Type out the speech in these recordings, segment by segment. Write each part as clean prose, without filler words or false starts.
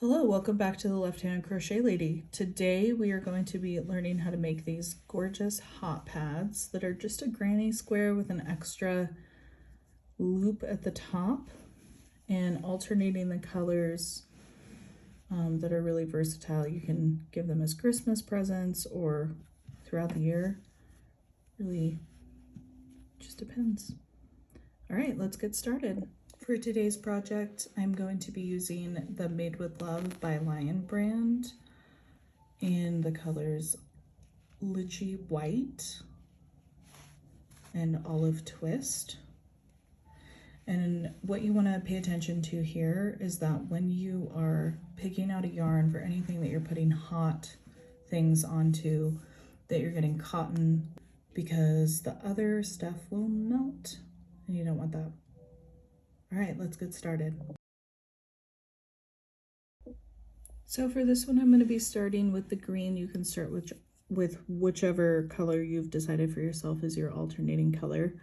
Hello, welcome back to the Left Hand Crochet Lady. Today we are going to be learning how to make these gorgeous hot pads that are just a granny square with an extra loop at the top and alternating the colors that are really versatile. You can give them as Christmas presents or throughout the year. Really just depends. All right, let's get started. For today's project, I'm going to be using the Made with Love by Lion brand in the colors Lychee White and Olive Twist. And what you want to pay attention to here is that when you are picking out a yarn for anything that you're putting hot things onto, that you're getting cotton, because the other stuff will melt and you don't want that. All right, let's get started. So for this one, I'm going to be starting with the green. You can start with whichever color you've decided for yourself is your alternating color.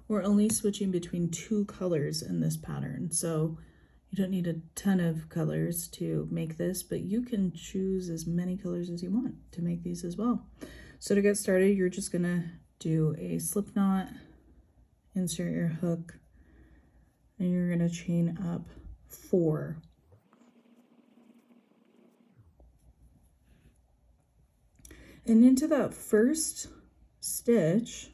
We're only switching between 2 colors in this pattern, so you don't need a ton of colors to make this, but you can choose as many colors as you want to make these as well. So to get started, you're just going to do a slip knot, insert your hook, and you're going to chain up 4. And into that first stitch,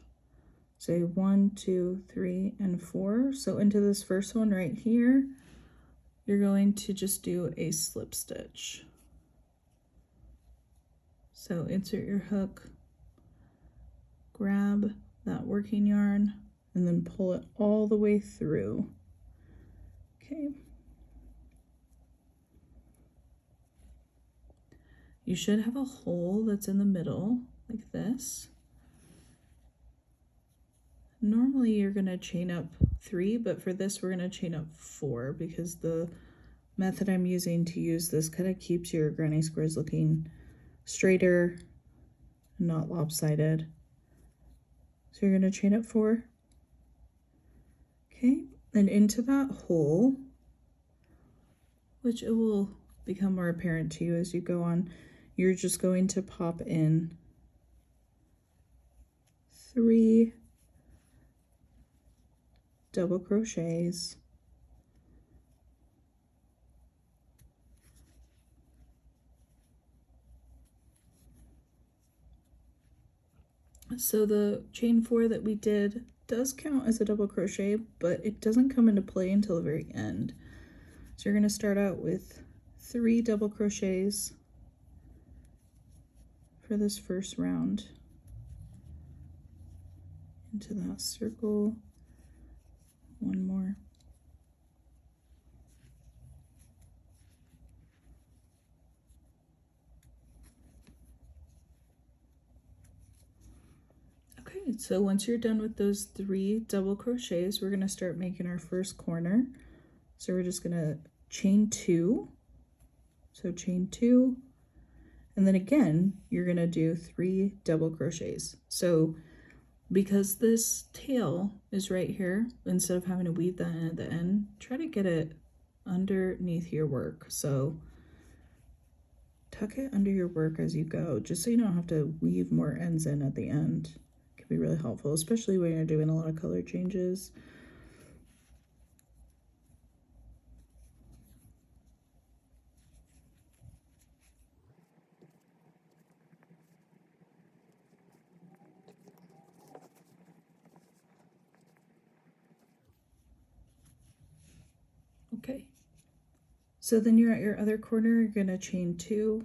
say 1, 2, 3, and 4. So into this first one right here, you're going to just do a slip stitch. So insert your hook, grab that working yarn, and then pull it all the way through. Okay. You should have a hole that's in the middle, like this. Normally you're going to chain up 3, but for this we're going to chain up 4 because the method I'm using to use this kind of keeps your granny squares looking straighter, not lopsided. So you're going to chain up 4. Okay, and into that hole, which it will become more apparent to you as you go on, you're just going to pop in 3 double crochets, so the chain 4 that we did does count as a double crochet, but it doesn't come into play until the very end. So you're going to start out with 3 double crochets for this first round into that circle. 1 more. Okay, so once you're done with those 3 double crochets, we're going to start making our first corner. So we're just going to chain 2. So chain 2, and then again, you're going to do 3 double crochets. So because this tail is right here, instead of having to weave that in at the end, try to get it underneath your work. So tuck it under your work as you go, just so you don't have to weave more ends in at the end. It can be really helpful, especially when you're doing a lot of color changes. Okay, so then you're at your other corner, you're going to chain 2,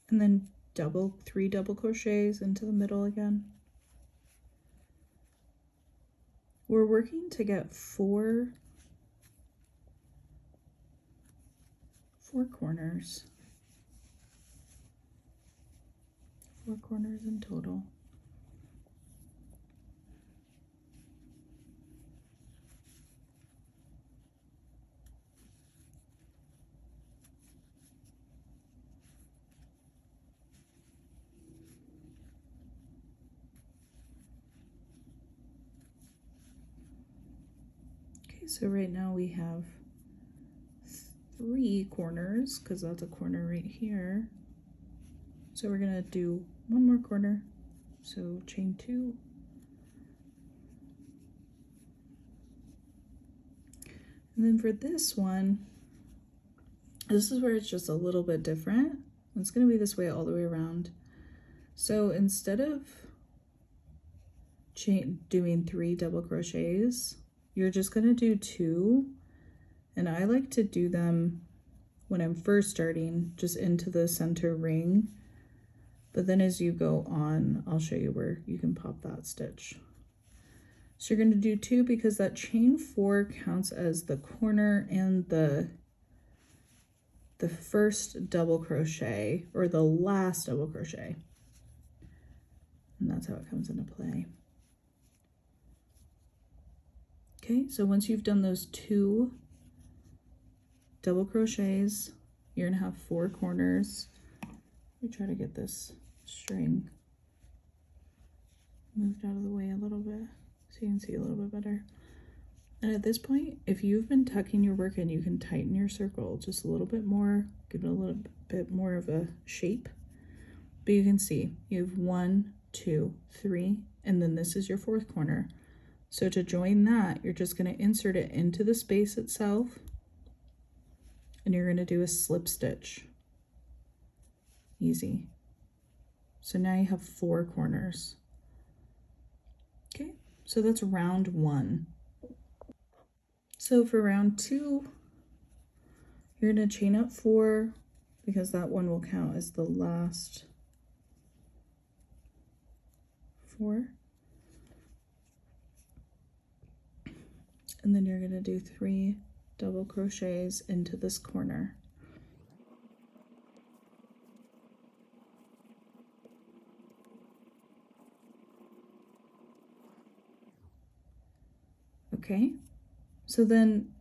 and then 3 double crochets into the middle again. We're working to get 4 corners. 4 corners in total. Okay, so right now we have 3 corners because that's a corner right here. So we're gonna do one more corner. So chain 2. And then for this one, this is where it's just a little bit different. It's gonna be this way all the way around. So instead of doing 3 double crochets, you're just gonna do 2. And I like to do them when I'm first starting, just into the center ring. But then as you go on, I'll show you where you can pop that stitch. So you're going to do 2 because that chain 4 counts as the corner and the first double crochet, or the last double crochet. And that's how it comes into play. Okay, so once you've done those 2 double crochets, you're going to have 4 corners. Let me try to get this string moved out of the way a little bit so you can see a little bit better. And at this point, if you've been tucking your work in, you can tighten your circle just a little bit more, give it a little bit more of a shape. But you can see you have 1, 2, 3, and then this is your 4th corner. So to join that, you're just going to insert it into the space itself, and you're going to do a slip stitch. Easy. So now you have 4 corners. Okay, so that's round 1. So for round 2, you're going to chain up 4 because that one will count as the last 4. And then you're going to do 3 double crochets into this corner. Okay, so then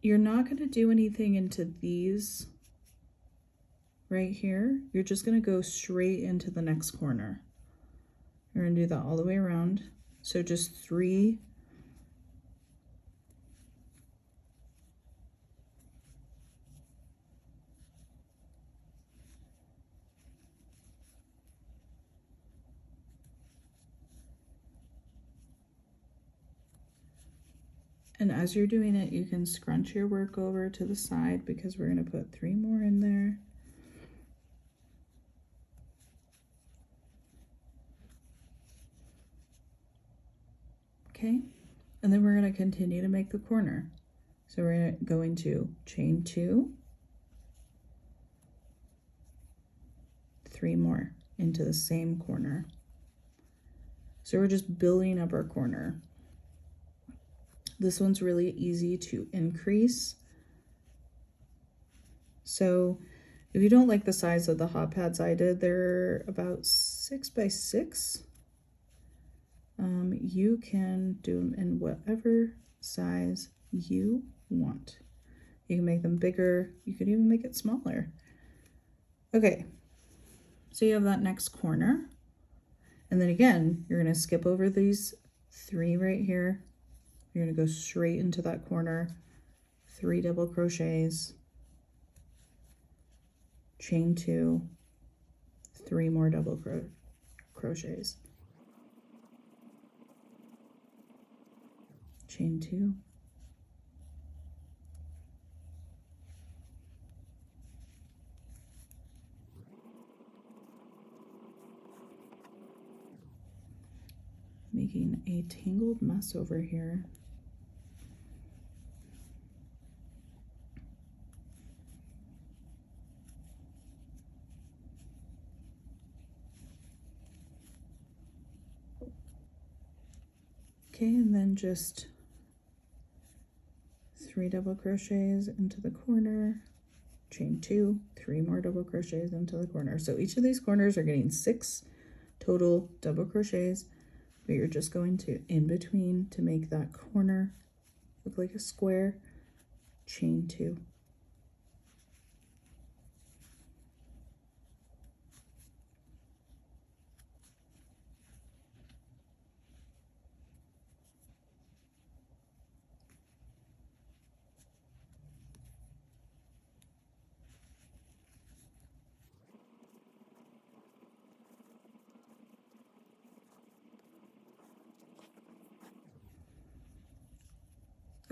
you're not going to do anything into these right here. You're just going to go straight into the next corner. You're going to do that all the way around. So just 3 and as you're doing it, you can scrunch your work over to the side because we're going to put 3 more in there. Okay, and then we're going to continue to make the corner. So we're going to chain 2, 3 more into the same corner. So we're just building up our corner. This one's really easy to increase. So if you don't like the size of the hot pads I did, they're about 6 by 6. You can do them in whatever size you want. You can make them bigger. You could even make it smaller. Okay, so you have that next corner. And then again, you're going to skip over these 3 right here. You're going to go straight into that corner, 3 double crochets, chain 2, 3 more double crochets, chain 2, making a tangled mess over here. Okay, and then just 3 double crochets into the corner, chain 2, 3 more double crochets into the corner. So each of these corners are getting 6 total double crochets, but you're just going to in between to make that corner look like a square, chain 2.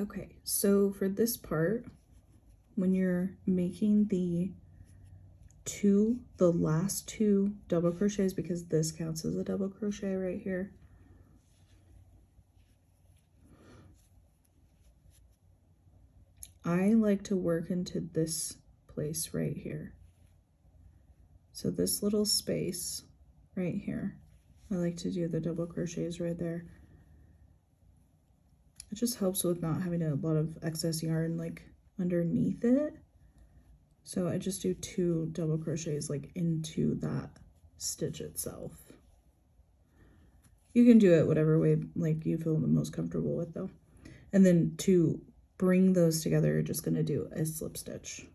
Okay, so for this part, when you're making the last two double crochets, because this counts as a double crochet right here, I like to work into this place right here. So this little space right here, I like to do the double crochets right there. It just helps with not having a lot of excess yarn like underneath it. So I just do 2 double crochets like into that stitch itself. You can do it whatever way like you feel the most comfortable with though. And then to bring those together, you're just gonna do a slip stitch.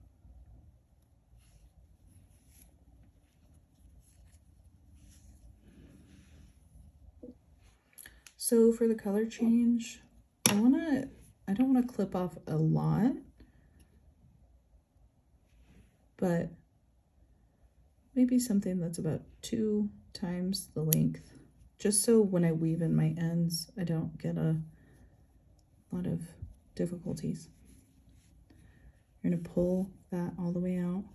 So for the color change, I don't wanna clip off a lot, but maybe something that's about 2 times the length, just so when I weave in my ends, I don't get a lot of difficulties. You're gonna pull that all the way out.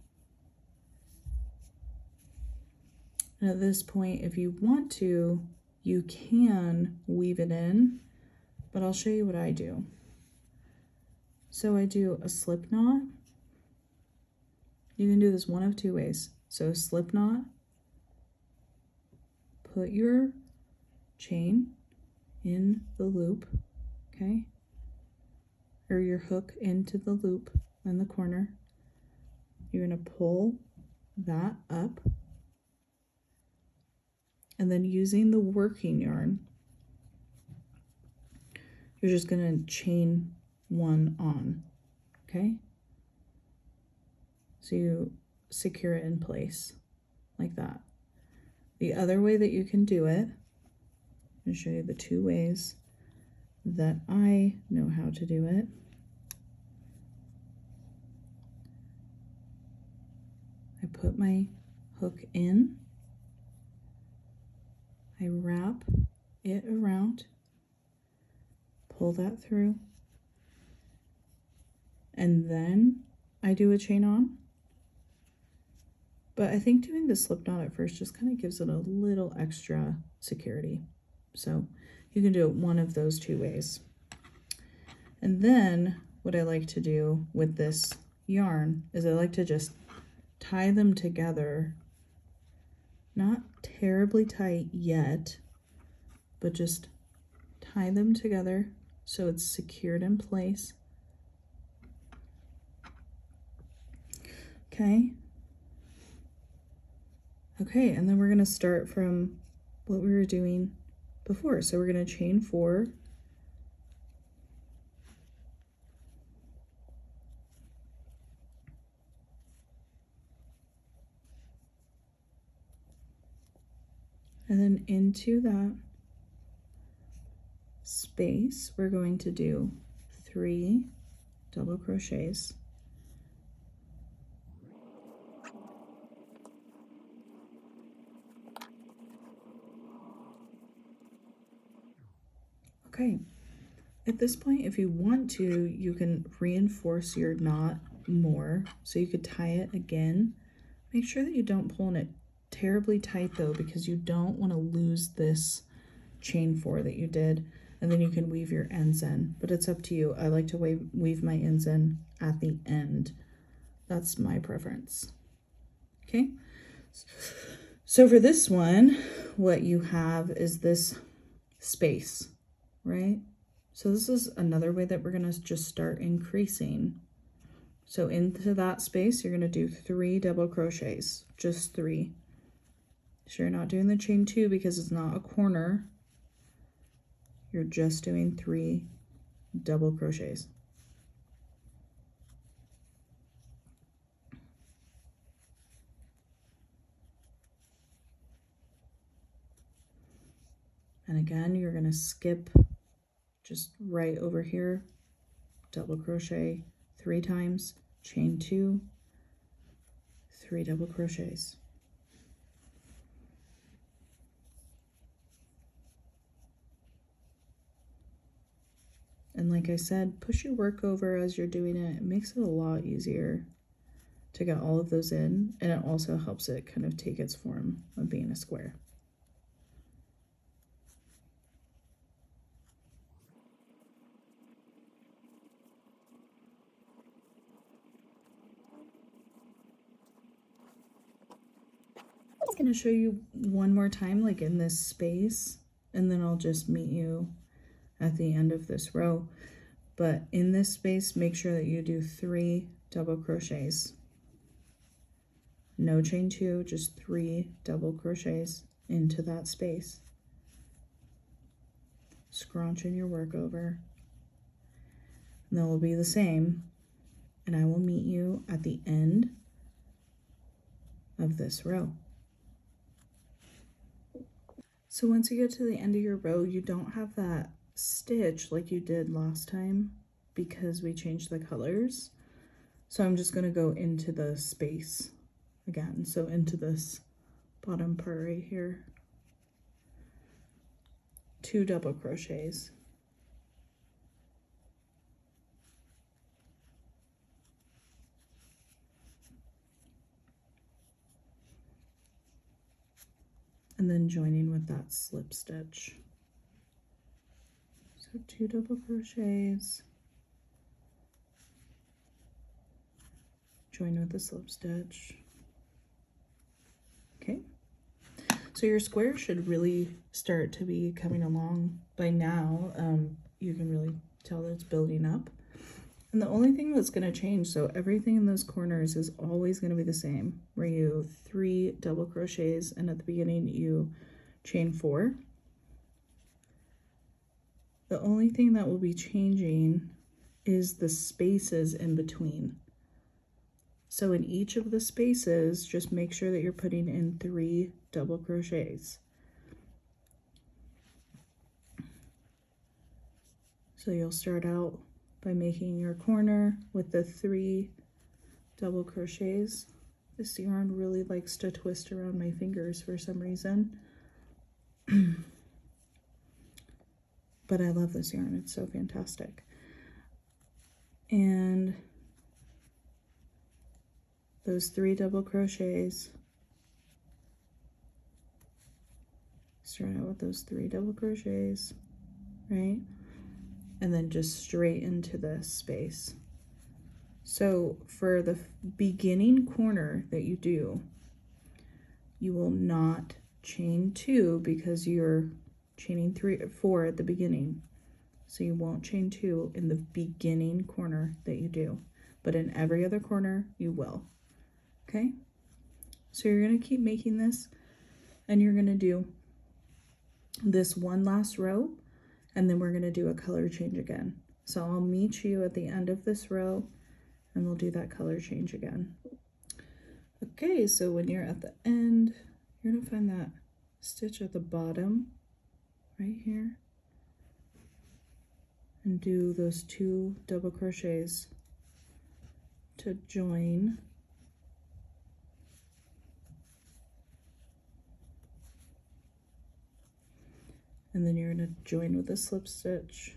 And at this point, if you want to, you can weave it in, but I'll show you what I do. So I do a slip knot. You can do this one of 2 ways. So slip knot, put your chain in the loop, okay? Or your hook into the loop in the corner. You're gonna pull that up, and then using the working yarn, you're just gonna chain 1 on, okay? So you secure it in place like that. The other way that you can do it, I'm gonna show you the 2 ways that I know how to do it. I put my hook in, I wrap it around, pull that through, and then I do a chain on. But I think doing the slip knot at first just kind of gives it a little extra security. So you can do it one of those 2 ways. And then what I like to do with this yarn is I like to just tie them together, not terribly tight yet, but just tie them together so it's secured in place. Okay. Okay, and then we're gonna start from what we were doing before. So we're gonna chain 4. And then into that space, we're going to do 3 double crochets. Okay, at this point, if you want to, you can reinforce your knot more. So you could tie it again. Make sure that you don't pull in it terribly tight though, because you don't want to lose this chain 4 that you did, and then you can weave your ends in, but it's up to you. I like to weave my ends in at the end. That's my preference. Okay, so for this one, what you have is this space, right? So this is another way that we're gonna just start increasing. So into that space, you're gonna do 3 double crochets, just 3. So you're not doing the chain 2 because it's not a corner. You're just doing 3 double crochets. And again, you're gonna skip just right over here, double crochet 3 times, chain 2, 3 double crochets. And like I said, push your work over as you're doing it. It makes it a lot easier to get all of those in, and it also helps it kind of take its form of being a square. I'm just going to show you one more time, like in this space, and then I'll just meet you at the end of this row. But in this space, make sure that you do 3 double crochets. No chain 2, just 3 double crochets into that space. Scrunching your work over. And then will be the same, and I will meet you at the end of this row. So once you get to the end of your row, you don't have that stitch like you did last time because we changed the colors. So I'm just going to go into the space again, so into this bottom part right here. 2 double crochets. And then joining with that slip stitch. So 2 double crochets, join with the slip stitch. Okay, so your square should really start to be coming along by now. You can really tell that it's building up. And the only thing that's going to change, so everything in those corners is always going to be the same, where you 3 double crochets and at the beginning you chain 4. The only thing that will be changing is the spaces in between. So in each of the spaces, just make sure that you're putting in 3 double crochets. So you'll start out by making your corner with the 3 double crochets. This yarn really likes to twist around my fingers for some reason. But I love this yarn, it's so fantastic. And those 3 double crochets, start out with those 3 double crochets, right? And then just straight into this space. So for the beginning corner that you do, you will not chain 2 because you're chaining 4 at the beginning. So you won't chain 2 in the beginning corner that you do, but in every other corner you will. Okay? So you're going to keep making this, and you're going to do this one last row, and then we're going to do a color change again. So I'll meet you at the end of this row, and we'll do that color change again. Okay, so when you're at the end, you're going to find that stitch at the bottom right here and do those 2 double crochets to join. And then you're going to join with a slip stitch.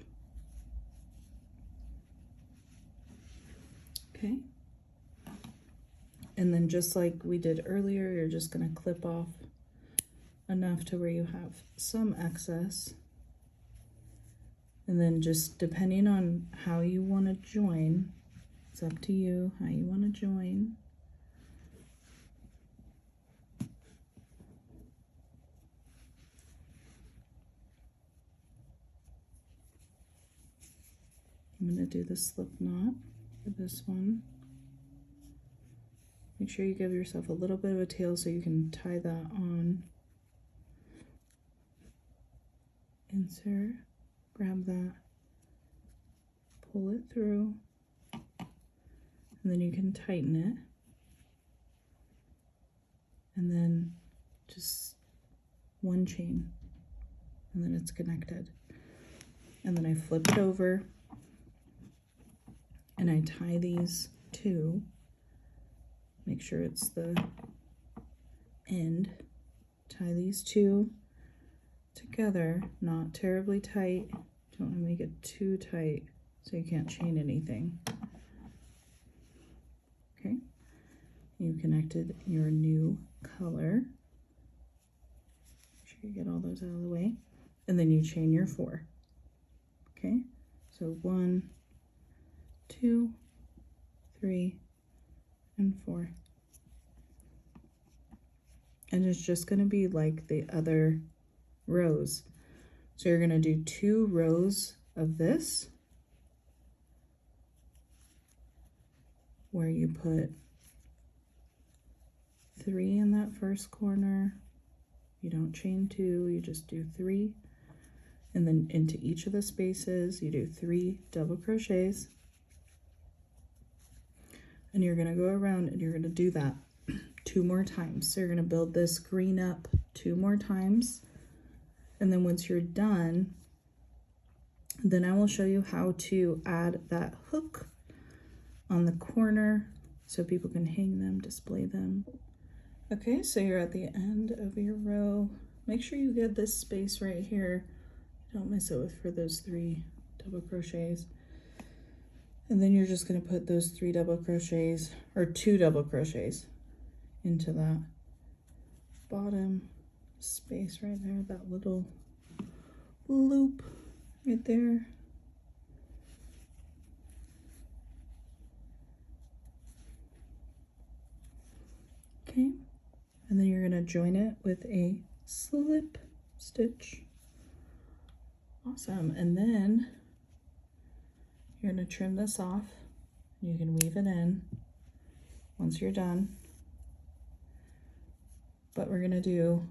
Okay. And then just like we did earlier, you're just going to clip off enough to where you have some excess. And then just depending on how you want to join, it's up to you how you want to join. I'm going to do the slip knot for this one. Make sure you give yourself a little bit of a tail so you can tie that on. Insert, grab that, pull it through, and then you can tighten it. And then just one chain, and then it's connected. And then I flip it over, and I tie these 2. Make sure it's the end. Tie these 2 together, not terribly tight, Don't want to make it too tight so you can't chain anything. Okay, you connected your new color. Make sure you get all those out of the way. And then you chain your 4. Okay, so 1, 2, 3, and 4. And it's just going to be like the other rows. So you're going to do 2 rows of this where you put 3 in that first corner. You don't chain 2, you just do 3. And then into each of the spaces, you do 3 double crochets. And you're going to go around and you're going to do that 2 more times. So you're going to build this green up 2 more times. And then once you're done, then I will show you how to add that hook on the corner so people can hang them, display them. Okay, so you're at the end of your row. Make sure you get this space right here. Don't miss it for those 3 double crochets. And then you're just going to put those 3 double crochets or 2 double crochets into that bottom space right there, that little loop right there. Okay, and then you're going to join it with a slip stitch. Awesome. And then you're going to trim this off. You can weave it in once you're done. But we're going to do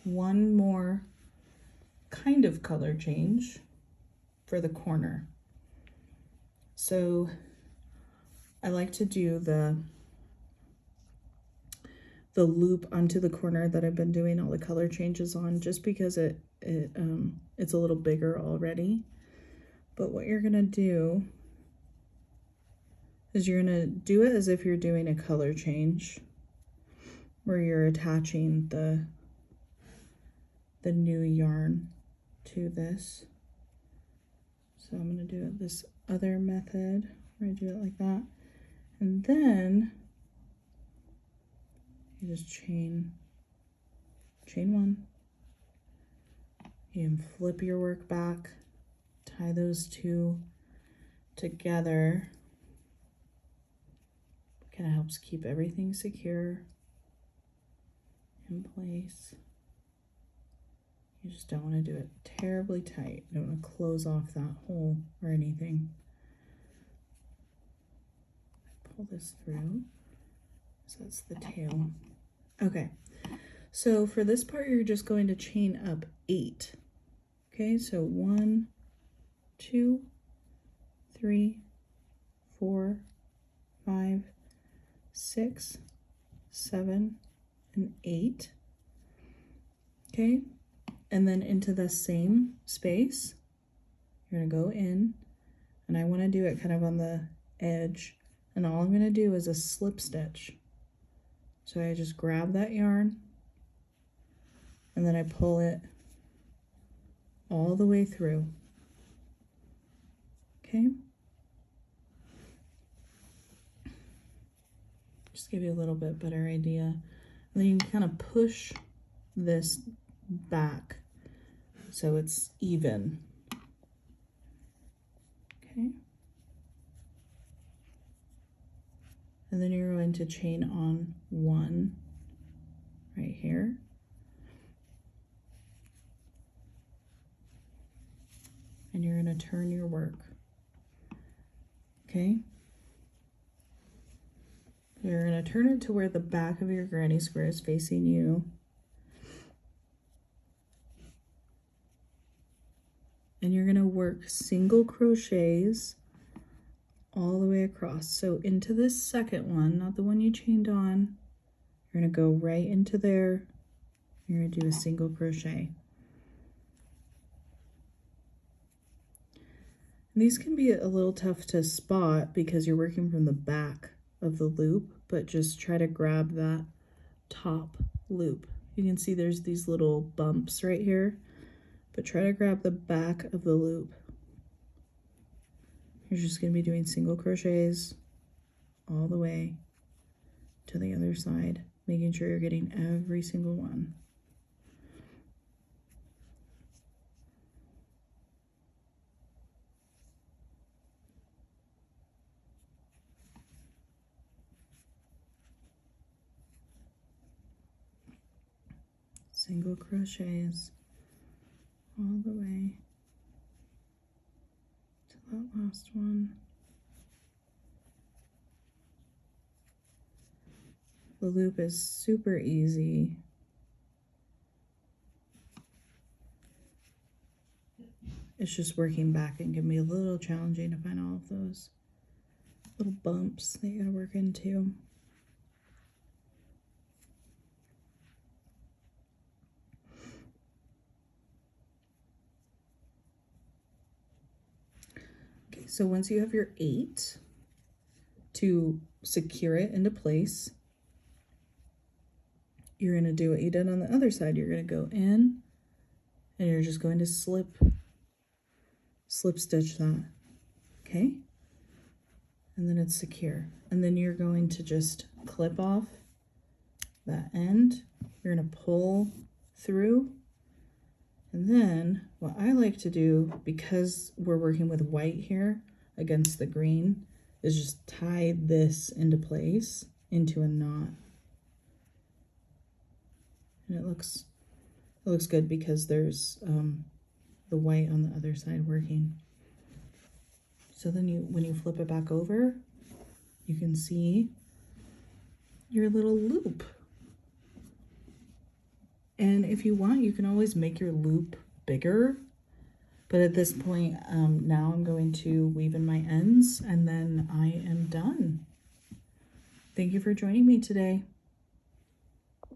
one more kind of color change for the corner. So I like to do the loop onto the corner that I've been doing all the color changes on, just because it's a little bigger already. But what you're gonna do is you're gonna do it as if you're doing a color change, where you're attaching the new yarn to this. So I'm gonna do it this other method where I do it like that, and then you just chain 1. You can flip your work back, tie those 2 together. Kind of helps keep everything secure in place. You just don't want to do it terribly tight. You don't want to close off that hole or anything. Pull this through. So that's the tail. Okay, so for this part, you're just going to chain up 8. Okay, so 1, 2, 3, 4, 5, 6, 7, and 8. Okay, and then into the same space, you're gonna go in, and I want to do it kind of on the edge, and all I'm gonna do is a slip stitch. So I just grab that yarn and then I pull it all the way through. Okay. Just give you a little bit better idea. And then you can kind of push this back so it's even. Okay. And then you're going to chain on 1 right here. And you're going to turn your work. Okay? You're going to turn it to where the back of your granny square is facing you. And you're going to work single crochets all the way across. So into this second one, not the one you chained on, you're going to go right into there. You're going to do a single crochet. And these can be a little tough to spot because you're working from the back of the loop, but just try to grab that top loop. You can see there's these little bumps right here, but try to grab the back of the loop. You're just going to be doing single crochets all the way to the other side, making sure you're getting every single one. Single crochets all the way to that last one. The loop is super easy. It's just working back and can be a little challenging to find all of those little bumps that you gotta work into. Okay, so once you have your 8, to secure it into place, you're going to do what you did on the other side. You're going to go in and you're just going to slip stitch that, okay? And then it's secure. And then you're going to just clip off that end. You're going to pull through. And then what I like to do, because we're working with white here against the green, is just tie this into place into a knot. And it looks good because there's the white on the other side working. So then when you flip it back over, you can see your little loop. And if you want, you can always make your loop bigger. But at this point, now I'm going to weave in my ends and then I am done. Thank you for joining me today.